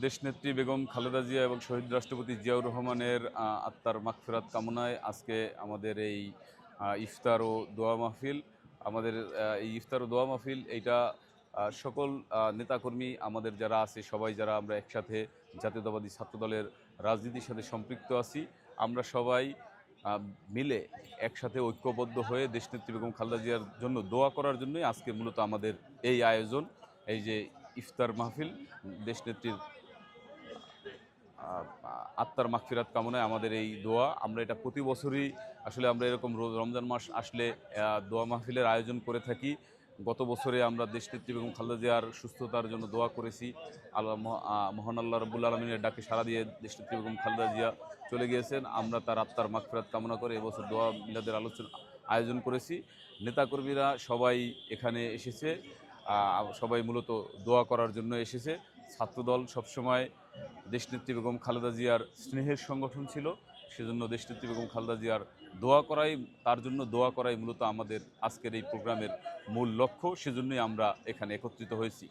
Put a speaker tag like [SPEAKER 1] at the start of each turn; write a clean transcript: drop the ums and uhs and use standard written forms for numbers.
[SPEAKER 1] দেশনেত্রী বেগম খালেদা জিয়া এবং শহীদ রাষ্ট্রপতি জিয়াউর রহমানের আত্মার মাগফিরাত কামনায় আজকে আমাদের এই ইফতার ও দোয়া মাহফিল। আমাদের এই ইফতার ও দোয়া মাহফিল এইটা সকল নেতাকর্মী আমাদের যারা আছে সবাই যারা আমরা একসাথে জাতীয়তাবাদী ছাত্রদলের রাজনীতির সাথে সম্পৃক্ত আছি, আমরা সবাই মিলে একসাথে ঐক্যবদ্ধ হয়ে দেশনেত্রী বেগম খালেদা জিয়ার জন্য দোয়া করার জন্যই আজকে মূলত আমাদের এই আয়োজন। এই যে ইফতার মাহফিল, দেশনেত্রীর আত্মার মাগফিরাত কামনায় আমাদের এই দোয়া। আমরা এটা প্রতি বছরই আসলে আমরা এরকম রমজান মাস আসলে দোয়া মাহফিলের আয়োজন করে থাকি। গত বছরে আমরা দেশনেত্রী বেগম খালেদা জিয়ার সুস্থতার জন্য দোয়া করেছি। আল্লাহ মহান আল্লাহ রব্বুল আলমিনের ডাকে সাড়া দিয়ে দেশনেত্রী বেগম খালেদা জিয়া চলে গিয়েছেন। আমরা তার আত্মার মাগফিরাত কামনা করে এবছর দোয়া মিলাদের আলোচনা আয়োজন করেছি। নেতাকর্মীরা সবাই এখানে এসেছে, সবাই মূলত দোয়া করার জন্য এসেছে। ছাত্রদল সবসময় দেশনেত্রী বেগম খালেদা জিয়ার স্নেহের সংগঠন ছিল, সেজন্য দেশনেত্রী বেগম খালেদা জিয়ার তার জন্য দোয়া করাই মূলত আমাদের আজকের এই প্রোগ্রামের মূল লক্ষ্য। সেজন্যই আমরা এখানে একত্রিত হয়েছি।